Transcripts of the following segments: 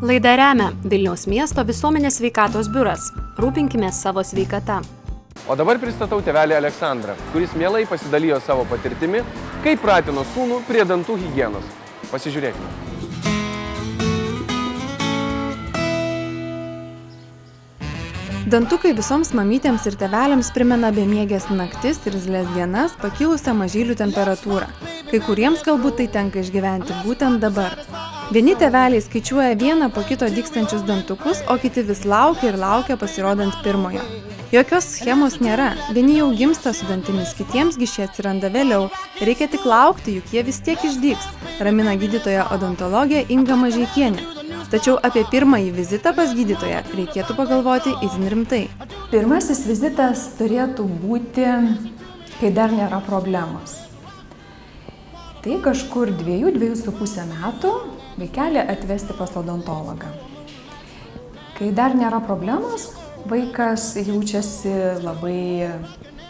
Laidą remia Vilniaus miesto visuomenės sveikatos biuras. Rūpinkimės savo sveikata. O dabar pristatau tėvelį Aleksandrą, kuris mielai pasidalijo savo patirtimi, kaip pratino sūnų prie dantų higienos. Pasižiūrėkime. Dantukai visoms mamytėms ir tėveliams primena bemiegės naktis ir irzlias dienas, pakilusią mažylių temperatūrą. Kai kuriems galbūt tai tenka išgyventi būtent dabar. Vieni tėveliai skaičiuoja vieną po kito dygstančius dantukus, o kiti vis laukia ir laukia pasirodant pirmojo. Jokios schemos nėra. Vieni jau gimsta su dantimis, kitiems gi šie atsiranda vėliau. Reikia tik laukti, juk jie vis tiek išdygs, ramina gydytoja odontologė Inga Mažeikienė. Tačiau apie pirmąjį vizitą pas gydytoją reikėtų pagalvoti itin rimtai. Pirmasis vizitas turėtų būti, kai dar nėra problemos. Tai kažkur 2–2,5 metų vaikelį atvesti pas odontologą. Kai dar nėra problemos, vaikas jaučiasi labai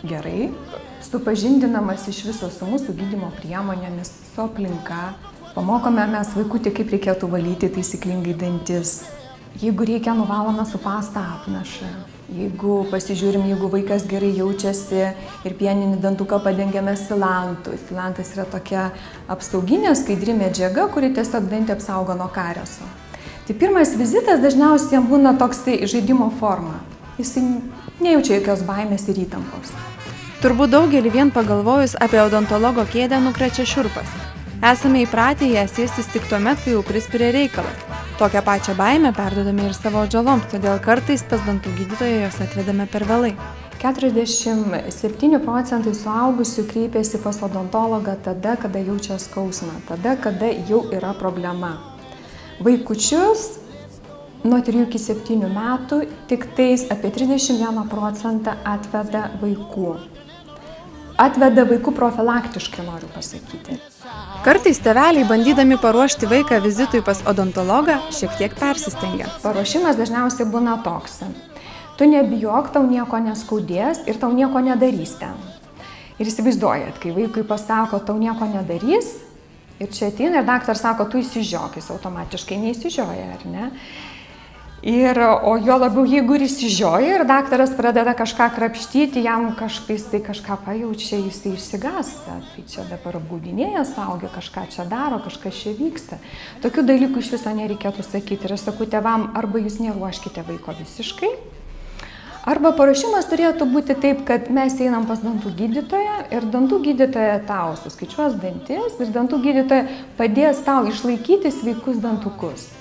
gerai, supažindinamas iš viso su mūsų gydymo priemonėmis, su aplinka. Pamokome mes vaikutį, kaip reikėtų valyti taisyklingai dantis. Jeigu reikia, nuvalome su pasta apnašą. Jeigu pasižiūrim, jeigu vaikas gerai jaučiasi ir pieninį dantuką padengiame silantu. Silantas yra tokia apsauginė, skaidri medžiaga, kuri tiesiog dantį apsaugo nuo karieso. Tai pirmas vizitas dažniausiai jam būna toksai žaidimo forma. Jisai nejaučia jokios baimės ir įtampos. Turbūt daugelį vien pagalvojus apie odontologo kėdę nukrečia šiurpas. Esame įpratę ją sėstis tik tuomet, kai jau prispiria reikalas. Tokią pačią baimę perduodame ir savo atžaloms, todėl kartais pas dantų gydytoją jos atvedame per vėlai. 47% suaugusių kreipiasi pas odontologą tada, kada jaučia skausmą, tada, kada jau yra problema. Vaikučius nuo 3 iki 7 metų tik tais apie 31% atveda vaikų. Atveda vaikų profilaktiškai, noriu pasakyti. Kartais tėveliai, bandydami paruošti vaiką vizitui pas odontologą, šiek tiek persistengia. Paruošimas dažniausiai būna toks. Tu nebijok, tau nieko neskaudės ir tau nieko nedarys ten. Ir įsivaizduojat, kai vaikui pasako, tau nieko nedarys, ir čia ateina ir daktaras sako, tu įsižiok, jis automatiškai neįsižioja, ar ne? O jo labiau, jeigu ir įsižioja ir daktaras pradeda kažką krapštyti, jam kažką pajaučia, jis išsigąsta. Tai čia dabar apgaudinėja suaugę, kažką čia daro, kažkas čia vyksta. Tokių dalykų iš viso nereikėtų sakyti. Ir aš sakau tėvam, arba jūs neruoškite vaiko visiškai, arba paruošimas turėtų būti taip, kad mes einam pas dantų gydytoją ir dantų gydytoja tau suskaičiuos dantis ir dantų gydytoja padės tau išlaikyti sveikus dantukus.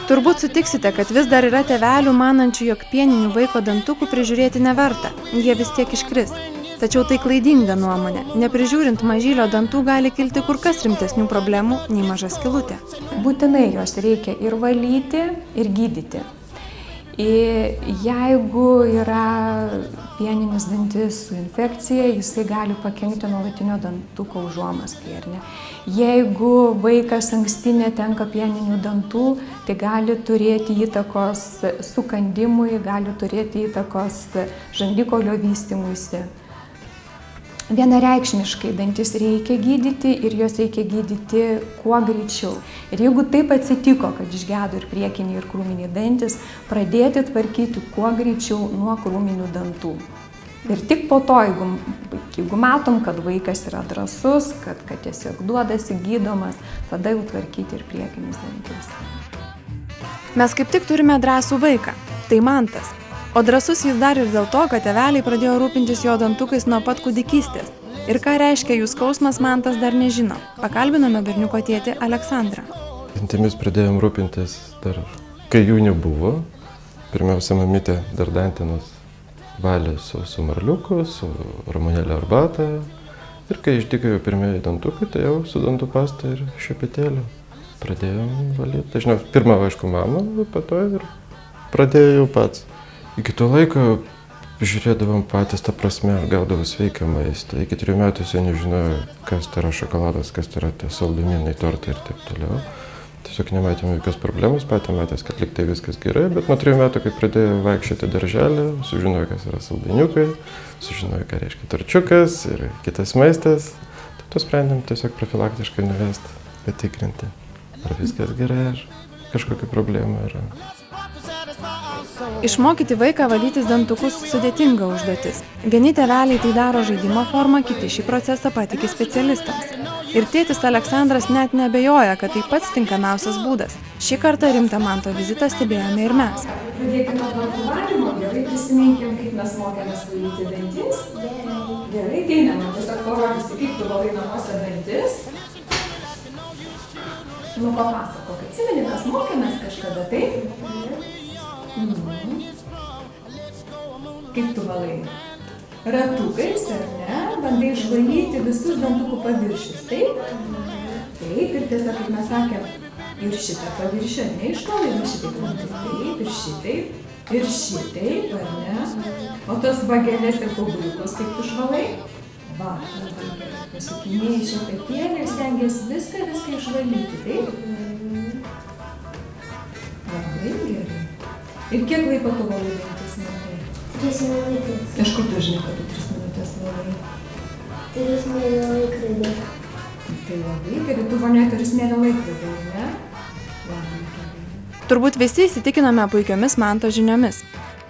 Turbūt sutiksite, kad vis dar yra tėvelių manančių, jog pieninių vaiko dantukų prižiūrėti neverta, jie vis tiek iškris. Tačiau tai klaidinga nuomonė. Neprižiūrint mažylio dantų gali kilti kur kas rimtesnių problemų nei maža skylutė. Būtinai jos reikia ir valyti, ir gydyti. Jeigu yra pieninis dantis su infekcija, jisai gali pakenkti nuolatinio dantuko užuomazgai, ar ne? Jeigu vaikas anksti netenka pieninių dantų, tai gali turėti įtakos sukandimui, gali turėti įtakos žandikaulio vystymuisi. Vienareikšmiškai dantis reikia gydyti ir juos reikia gydyti kuo greičiau. Ir jeigu taip atsitiko, kad išgedo ir priekiniai ir krūminiai dantis, pradėti tvarkyti kuo greičiau nuo krūminių dantų. Ir tik po to, jeigu matom, kad vaikas yra drąsus, kad tiesiog duodasi gydomas, tada jau tvarkyti ir priekinius dantis. Mes kaip tik turime drąsų vaiką, tai Mantas. O drąsus jis dar ir dėl to, kad tėveliai pradėjo rūpintis jo dantukais nuo pat kūdikystės. Ir ką reiškia jų skausmas, Mantas dar nežino. Pakalbinome berniuko tėtį Aleksandrą. Dantimis pradėjom rūpintis dar, kai jų nebuvo. Pirmiausia, mamytė dar dantenos valė su marliuku, su ramunėlio arbata. Ir kai išdygo jau pirmieji dantukai, tai jau su dantų pasta ir šepetėliu pradėjom valyti. Dažniau, pirmą, aišku, mamą, po to ir pradėjau pats. Iki to laiko žiūrėdavom patys, ta prasme, gaudavau sveiką maistą. Iki 3 metų jis nežinojo, kas tai yra šokoladas, kas tai yra tie saldumynai, tortai ir taip toliau. Tiesiog nematėme jokios problemos, patys matės, kad lyg tai viskas gerai, bet nuo 3 metų, kai pradėjau vaikščioti darželį, sužinojo, kas yra saldainiukai, sužinojo, ką reiškia torčiukas ir kitas maistas. Tai sprendėm tiesiog profilaktiškai nuvesti, patikrinti, ar viskas gerai, kažkokia problema yra. Išmokyti vaiką valytis dantukus sudėtinga užduotis. Vieni tėveliai tai daro žaidimo formą, kiti šį procesą patiki specialistams. Ir tėtis Aleksandras net neabejoja, kad tai pats tinkamiausias būdas. Šį kartą rimtą Manto vizitą stebėjome ir mes. Pradėkime nuo dantų valymo, gerai prisiminkim, kaip mes mokėmės valyti dantis. Gerai, Deina, man tiesiog parodysi, kaip tu valai namuose dantis. Nu, papasakok, atsimeni, mes mokėmės kažkada, taip? Kaip tu valai? Ratukais, ar ne? Bandai išvalyti visus dantukų paviršius, taip? Taip, ir tiesiog, kaip mes sakėm, ir šitą paviršių, ne išvalai, va šitaip, taip, ir šitaip, ar ne? O tos vagelės ir kaubuliukus, kaip tu išvalai? Va, labai gerai, pasukinėjai šepetėlį ir stengiasi viską išvalyti, taip? Labai gerai. Ir kiek laiko tu valai dantis, Mantai? 3 minutės. Iš kur tu žinai, kad tu 3 minutės valai? Turiu smėlio laikrodį. Tai labai gerai, tu vonioje turi smėlio laikrodį, ne? Labai gerai. Turbūt visi įsitikinome puikiomis Manto žiniomis.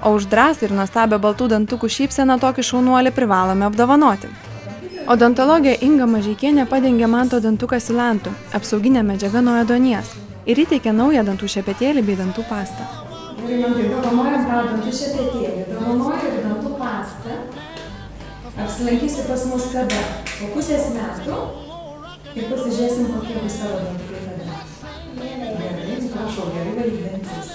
O už drąsą ir nuostabią baltų dantukų šypseną tokį šaunuolį privalome apdovanoti. Odontologė Inga Mažeikienė padengė Manto dantuką silantu, apsauginė medžiaga nuo ėduonies, ir įteikė naują dantų šepetėlį bei dantų pastą. Gerai, Mantai, dovanojam tau dantų šepetėlį, dovanoju ir dantų pastą. Apsilankysi pas mus kada? Po pusės metų ir pasižiūrėsim, kokie bus tavo dantukai tada. Gerai, prašau, gerai valyk dantis.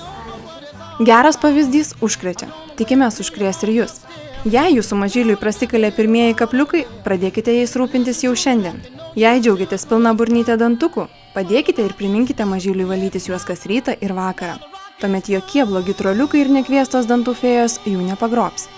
Geras pavyzdys užkrečia. Tikimės užkrės ir jūs. Jei jūsų mažyliui prasikalė pirmieji kapliukai, pradėkite jais rūpintis jau šiandien. Jei džiaugiatės pilna burnytė dantukų, padėkite ir priminkite mažyliui valytis juos kas rytą ir vakarą. Tuomet jokie blogi troliukai ir nekviestos dantų fėjos jų nepagrobs.